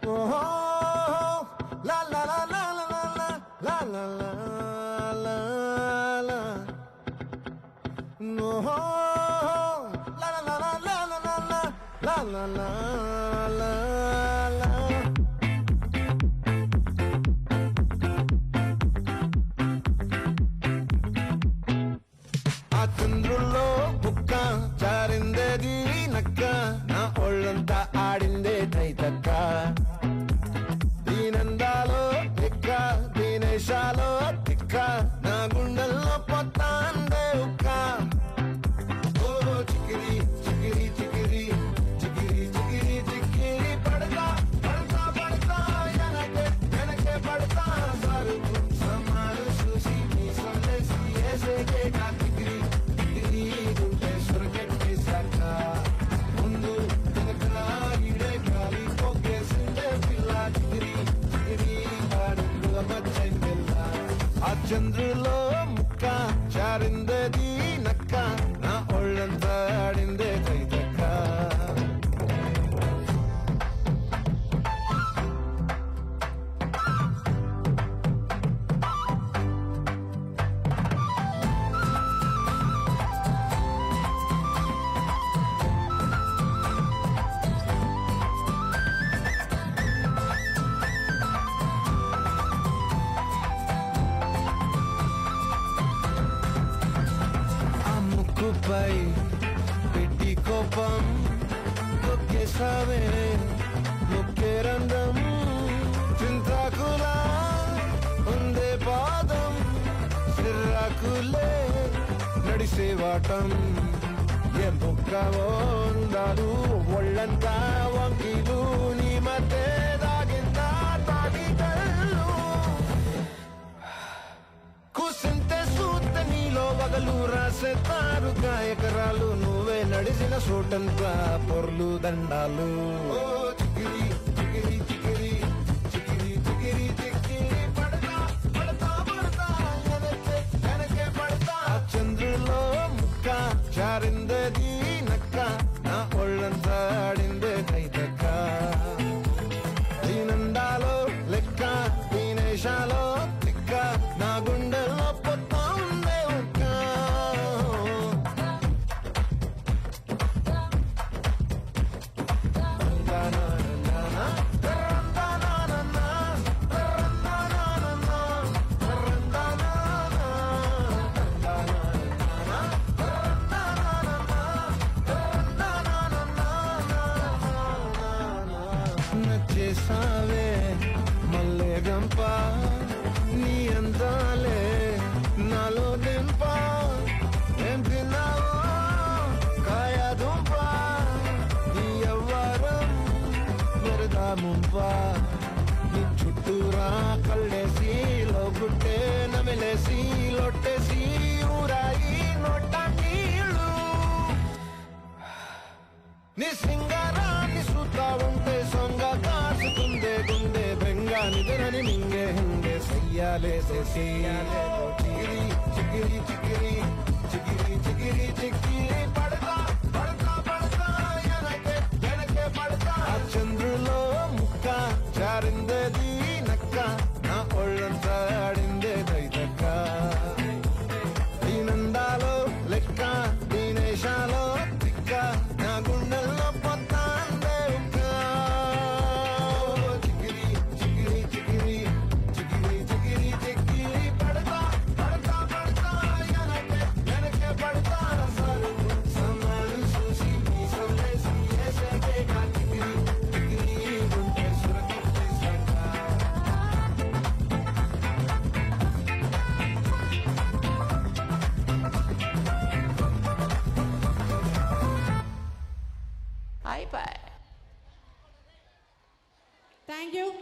ఓహో లా లా లా లా లా లా లా లా లా లా ఓహో లా లా లా లా లా లా లా లా లా లా లా ఆ చంద్రుల్లో బుక్క చారిందేది నక్క నా ఒళ్ళంతా ఆడిందే తైతక్క దీనందాలో ఎక్క దీనేశాలో తిక్క నా గుండెల్లో పొత్తాందే ఉక్క ఓ చికిరి చికిరి చికిరి చికిరి చికిరి చికిరి పడతా పడతా పడతా వెనకే వెనకే పడతా సరుకు సమాలు చూసి మీ సొల్లేసి ఏసేకే కా చికిరి చికిరి గుంటే సురకెట్టి సాక ముందు వెనక ఇడే గాలి పోకేసిందే పిల్ల చికిరి చికిరి ఆడుకుల మచ్చైన పిల్ల ఆ చంద్రులో ముక్క చారిందేది నక్క నా ఒళ్ళంతా ఆడిందే తైతక్క ముక్కుపై పెట్టి కోపం తొక్కేసావే ముక్కే రంధ్రం చింతాకులా ఉందే పాదం సిర్రాకులే నడిసేవాటం ఏ బొక్కవో ఉందాలు ఒళ్ళంతా వంకిలు నీ మధ్య దాగిందా తాగి కళ్ళు కూసింతే సూత నీలో వగలు రాసేతారు గాయకరాలు నువ్వే నడిసిన సోటంతా పొర్లు దండాలు ఓ చికిరి చికిరి చికిరి చికిరి చికిరి చికిరి పడతా పడతా పడతా వెనకే వెనకే పడతా ఆ చంద్రులో ముక్క చారిందేది నక్క నా ఒళ్ళంతా ఆడిందే తైతక్క దీనందాలో లెక్క దీనేశాలో తిక్క నా గుండెల్లో పొత్తా ఉందే ఒక్క నచ్చేసావే మల్లె గంప నీ అందాలే నాలో దింప ఏం తిన్నావో కాయ దుంప నీ ఎవ్వరం మెరదా ముంప నీ చుట్టూరా కళ్ళేసి లోగుట్టే నమిలేసి లొట్టేసి ఊరాయి నోట నీళ్ళు నీ సింగారాన్ని చూస్తా ఉంటే సొంగ కాసుకుందే గుండె బెంగా నిద్రని మింగే హంగే సయ్యాలేసే సయ్యాలే చిగిరి చిగిరి చిగిరి చిగిరి చిగిరి చిగిరి పడతా పడతా పడతా వెనకే వెనకే పడతా ఆ చంద్రులో ముక్క చారిందేది నక్క నా ఒళ్ళంతా ఆడిందే తైతక్క దీనందాలో లెక్క దీనేశాలో తిక్క నా గుండెల్లో పొత్తాందే ఉక్క చికిరి చికిరి చికిరి చికిరి చికిరి చికిరి పడతా పడతా పడతా వెనకే వెనకే పడతా సరుకు సమాలు చూసి మీ సొల్లేసి ఏసేకే కా చికిరి చికిరి గుంటే సురకెట్టి సాక Thank you.